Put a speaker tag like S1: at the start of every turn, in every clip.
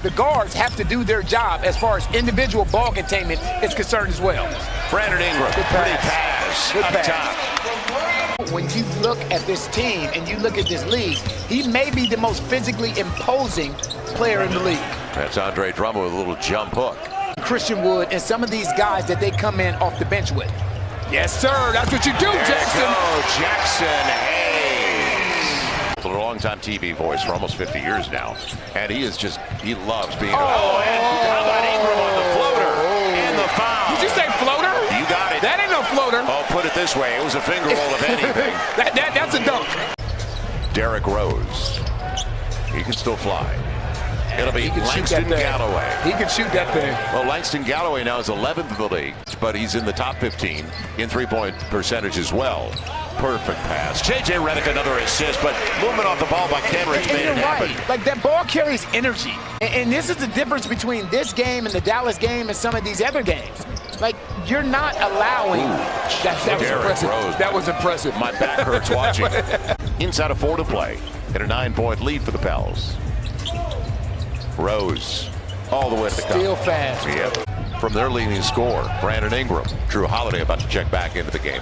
S1: the guards have to do their job as far as individual ball containment is concerned as well.
S2: Brandon Ingram, pretty pass up top.
S1: When you look at this team and you look at this league, he may be the most physically imposing player in the league.
S2: That's Andre Drummond with a little jump hook.
S1: Christian Wood and some of these guys that they come in off the bench with. Yes, sir. That's what you do, Jackson.
S2: Oh, Jackson Hayes. A longtime TV voice for almost 50 years now. And he loves being. Oh, and how about Ingram on the floater? And the foul.
S1: Did you say floater?
S2: You got it.
S1: That ain't no floater.
S2: Oh, put it this way. It was a finger roll of anything.
S1: That's a dunk.
S2: Derrick Rose. He can still fly. It'll be Langston Galloway.
S1: He can shoot that thing.
S2: Well, Langston Galloway now is 11th in the league, but he's in the top 15 in three-point percentage as well. Perfect pass. J.J. Redick, another assist, but movement off the ball by Kenrich made it happen.
S1: Like, that ball carries energy. And this is the difference between this game and the Dallas game and some of these other games. Like, you're not allowing. That was impressive.
S2: Rose,
S1: that was impressive.
S2: My back hurts watching. Inside of 4 to play. And a 9-point lead for the Pels. Rose all the way to the cup.
S1: Still fast.
S2: Yeah. From their leading scorer, Brandon Ingram. Drew Holiday about to check back into the game.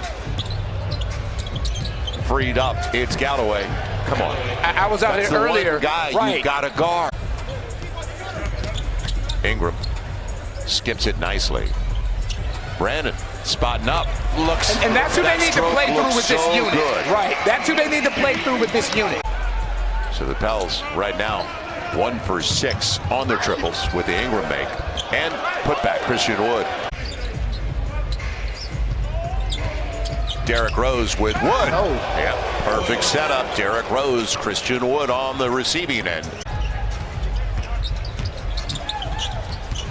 S2: Freed up. It's Galloway. Come on.
S1: I was out here earlier.
S2: One guy you've got to guard. Ingram skips it nicely. Brandon spotting up. Looks.
S1: And that's who they need to play through with this unit.
S2: Good.
S1: Right. That's who they need to play through with this unit.
S2: So the Pels right now 1 for 6 on their triples with the Ingram make and put back Christian Wood. Derrick Rose with Wood.
S1: Oh.
S2: Yeah, perfect setup. Derrick Rose, Christian Wood on the receiving end.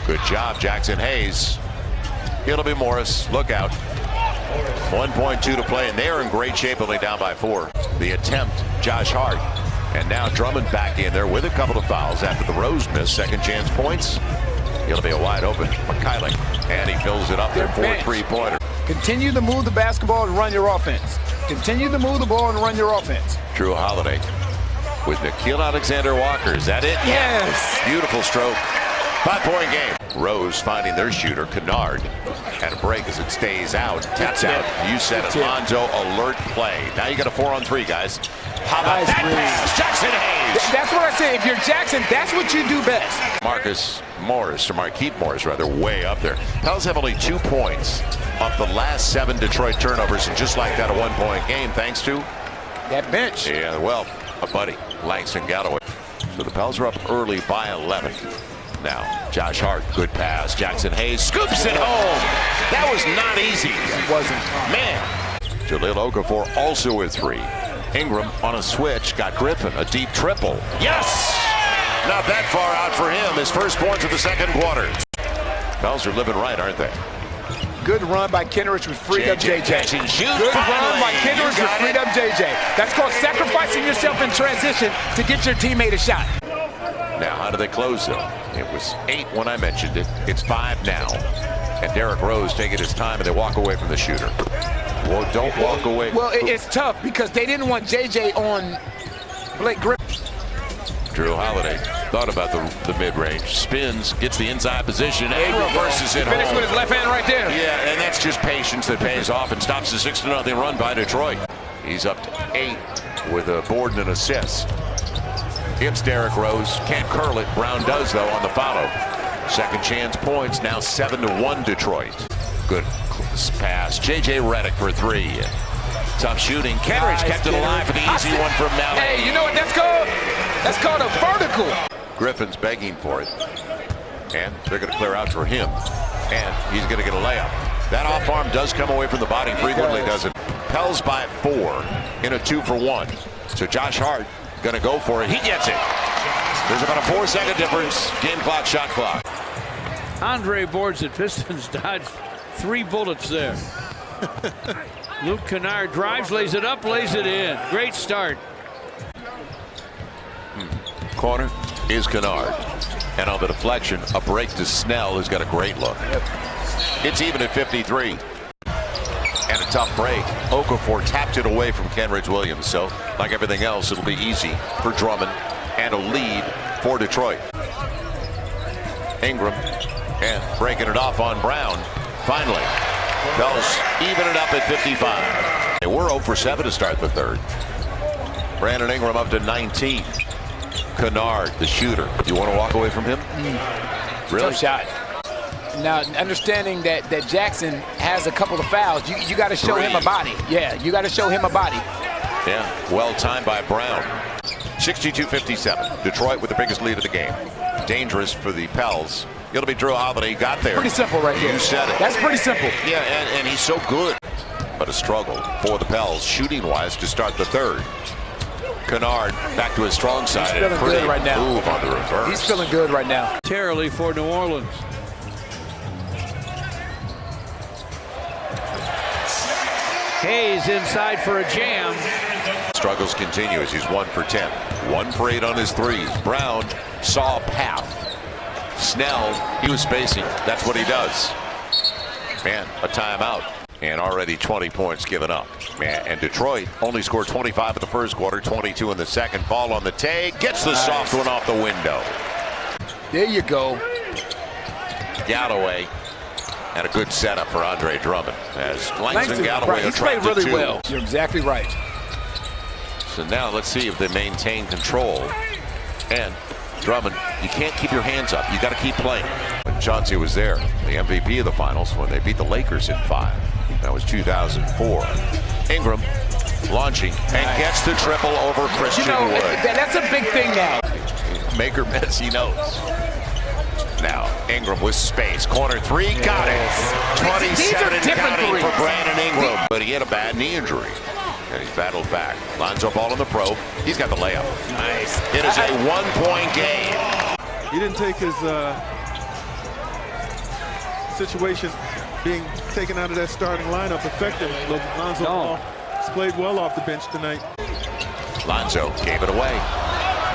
S2: Good job, Jackson Hayes. It'll be Morris. Look out. 1.2 to play, and they're in great shape, only down by 4. The attempt, Josh Hart. And now Drummond back in there with a couple of fouls after the Rose miss. Second chance points. It'll be a wide open McKylie. And he fills it up there for a three-pointer.
S1: Continue to move the basketball and run your offense. Continue to move the ball and run your offense.
S2: Drew Holiday with Nickeil Alexander-Walker. Is that it?
S1: Yes.
S2: Beautiful stroke. 5-point game. Rose finding their shooter, Kennard. And a break as it stays out. Taps out. You said it. Lonzo alert play. Now you got a 4-on-3, guys. How about that pass? Jackson Hayes.
S1: That's what I say. If you're Jackson, that's what you do best.
S2: Marquise Morris, rather, way up there. Pels have only 2 points off the last 7 Detroit turnovers, and just like that, a 1-point game, thanks to
S1: that bench.
S2: Yeah, well, a buddy, Langston Galloway. So the Pels are up early by 11. Now, Josh Hart, good pass. Jackson Hayes scoops it home. That was not easy.
S1: It wasn't.
S2: Man. Jahlil Okafor also with 3. Ingram on a switch, got Griffin, a deep triple. Yes! Not that far out for him. His first points of the second quarter. Pels are living right, aren't they?
S1: Good run by Kenrich with freed up JJ.
S2: Good
S1: run by Kenrich with freed up JJ. That's called sacrificing yourself in transition to get your teammate a shot.
S2: Now, how do they close though? It was 8 when I mentioned it. It's 5 now. And Derrick Rose taking his time, and they walk away from the shooter. Well, don't walk away.
S1: Well, it's tough because they didn't want JJ on Blake Griffin.
S2: Drew Holiday thought about the mid-range. Spins, gets the inside position, and reverses it home.
S1: Finished with his left hand right there.
S2: Yeah, and that's just patience that pays off and stops the 6-0 run by Detroit. He's up to 8 with a board and an assist. It's Derrick Rose. Can't curl it. Brown does, though, on the follow. Second chance points, now 7-1 Detroit. Good pass. J.J. Redick for 3. Tough shooting. Kenrich kept it alive for the easy one from Malley.
S1: Hey, you know what that's called? That's called a vertical.
S2: Griffin's begging for it. And they're going to clear out for him. And he's going to get a layup. That off arm does come away from the body. Frequently doesn't. Pels by 4 in a 2-for-1. So Josh Hart going to go for it. He gets it. There's about a 4-second difference. Game clock, shot clock.
S3: Andre boards it. Pistons dodged 3 bullets there. Luke Kennard drives, lays it up, lays it in. Great start.
S2: Corner is Kennard. And on the deflection, a break to Snell, who's got a great look. It's even at 53. And a tough break. Okafor tapped it away from Kenrich Williams. So, like everything else, it'll be easy for Drummond and a lead for Detroit. Ingram and breaking it off on Brown. Finally, Pels even it up at 55. They were 0 for 7 to start the third. Brandon Ingram up to 19. Kennard, the shooter. You want to walk away from him? Really?
S1: Tough shot. Now, understanding that Jackson has a couple of fouls, you got to show him a body. Yeah, you got to show him a body.
S2: Yeah, well timed by Brown. 62-57. Detroit with the biggest lead of the game. Dangerous for the Pels. It'll be Drew Holiday. Got there.
S1: Pretty simple right there.
S2: You said it.
S1: That's pretty simple.
S2: Yeah, and he's so good. But a struggle for the Pels, shooting-wise, to start the third. Kennard back to his strong side.
S1: He's feeling good right now.
S2: Move on the reverse.
S1: He's feeling good right now.
S3: Terribly for New Orleans. Hayes inside for a jam.
S2: Struggles continue as he's 1 for 10. 1 for 8 on his threes. Brown saw a path. Snell, he was spacing. That's what he does. Man, a timeout. And already 20 points given up. Man, and Detroit only scored 25 in the first quarter, 22 in the second. Ball on the take. Gets the soft one off the window.
S1: There you go.
S2: Galloway. And a good setup for Andre Drummond as Langston Galloway
S1: right. He's played really well. You're exactly right.
S2: So now let's see if they maintain control. And Drummond, you can't keep your hands up. You got to keep playing. When Chauncey was there, the MVP of the finals, when they beat the Lakers in 5. That was 2004. Ingram launching and gets the triple over Christian Wood.
S1: That's a big thing now.
S2: Make or miss, he knows. Now Ingram with space, corner 3, got it. 27 and counting for Brandon Ingram, but he had a bad knee injury, and he's battled back. Lonzo Ball in the probe. He's got the layup. Nice. It is a 1-point game.
S4: He didn't take his situation being taken out of that starting lineup affected Lonzo Ball. He's played well off the bench tonight.
S2: Lonzo gave it away.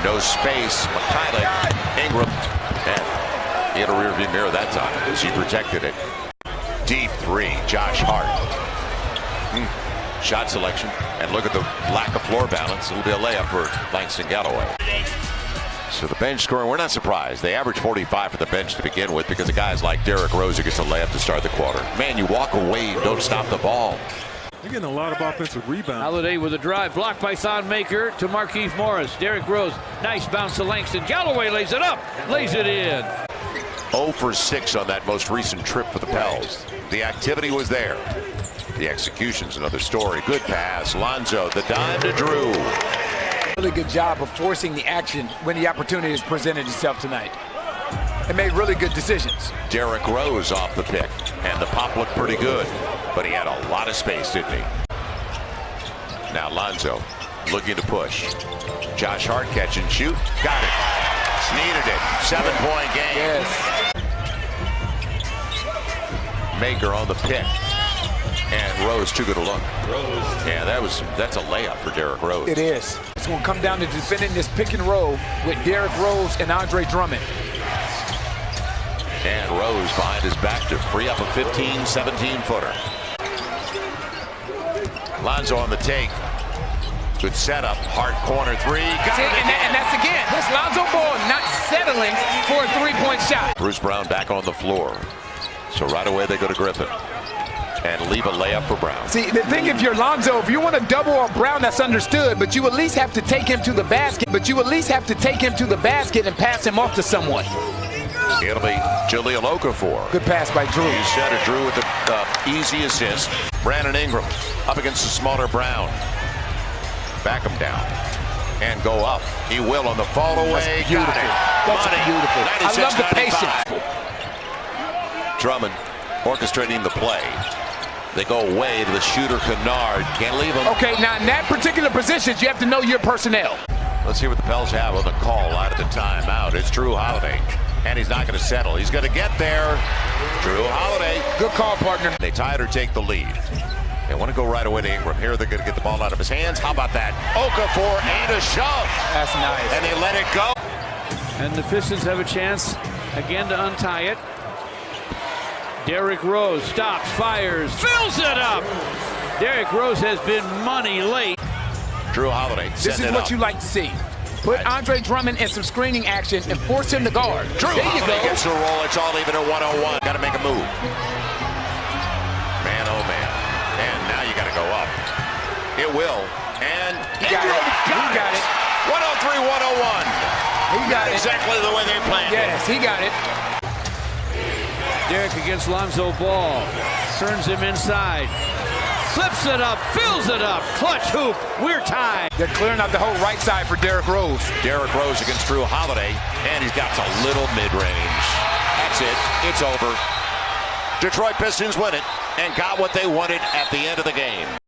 S2: No space. McKayla, Ingram, and he had a rear view mirror that time as he protected it. Deep 3, Josh Hart. Shot selection, and look at the lack of floor balance. It'll be a layup for Langston Galloway. So the bench scoring, we're not surprised. They average 45 for the bench to begin with because of guys like Derrick Rose who gets a layup to start the quarter. Man, you walk away, you don't stop the ball.
S4: They're getting a lot of offensive rebounds.
S3: Holiday with a drive, blocked by Thon Maker to Markieff Morris. Derrick Rose, nice bounce to Langston. Galloway lays it up, lays it in.
S2: 0 for 6 on that most recent trip for the Pels. The activity was there. The execution's another story. Good pass. Lonzo, the dime to Drew.
S1: Really good job of forcing the action when the opportunity has presented itself tonight. They made really good decisions.
S2: Derrick Rose off the pick, and the pop looked pretty good, but he had a lot of space, didn't he? Now Lonzo looking to push. Josh Hart catch and shoot. Got it. Needed it. 7-point game.
S1: Yes.
S2: Maker on the pick. And Rose too good a look. Yeah, that's a layup for Derrick Rose.
S1: It is. It's going to come down to defending this pick and roll with Derrick Rose and Andre Drummond.
S2: And Rose behind his back to free up a 15, 17-footer. Lonzo on the take. Good setup. Hart corner 3. Got it again.
S1: And that's again. That's Lonzo Ball not settling for a 3-point shot.
S2: Bruce Brown back on the floor. So right away they go to Griffin. And leave a layup for Brown.
S1: See, the thing, if you're Lonzo, if you want to double on Brown, that's understood, but you at least have to take him to the basket. And pass him off to someone.
S2: It'll be Jahlil Okafor.
S1: Good pass by Drew.
S2: You said it, Drew, with the easy assist. Brandon Ingram up against the smaller Brown. Back him down. And go up. He will on the fall away.
S1: That's beautiful. That's beautiful. I love the patience.
S2: Drummond orchestrating the play. They go away to the shooter, Kennard. Can't leave him.
S1: Okay, now in that particular position, you have to know your personnel.
S2: Let's see what the Pels have on the call out of the timeout. It's Drew Holiday, and he's not going to settle. He's going to get there. Drew Holiday.
S1: Good call, partner.
S2: They tie it or take the lead. They want to go right away to Ingram. Here they're going to get the ball out of his hands. How about that? Okafor and a shove.
S1: That's nice.
S2: And they let it go.
S3: And the Pistons have a chance again to untie it. Derrick Rose stops, fires, fills it up. Derrick Rose has been money late.
S2: Drew Holiday.
S1: This is what you like to see. Put Andre Drummond in some screening action and force him to guard.
S2: Drew
S1: There you
S2: Holiday
S1: go.
S2: gets the roll. It's all even at 101. Got to make a move. Man, oh man. And now you got to go up. It will. And
S1: He got it. He got it.
S2: 103-101.
S1: He got
S2: Not
S1: it.
S2: exactly the way they planned it.
S1: Yes, he got it.
S3: Derek against Lonzo Ball. Turns him inside. Flips it up. Fills it up. Clutch hoop. We're tied.
S1: They're clearing out the whole right side for Derrick Rose.
S2: Derrick Rose against Drew Holiday, and he's got a little mid-range. That's it. It's over. Detroit Pistons win it and got what they wanted at the end of the game.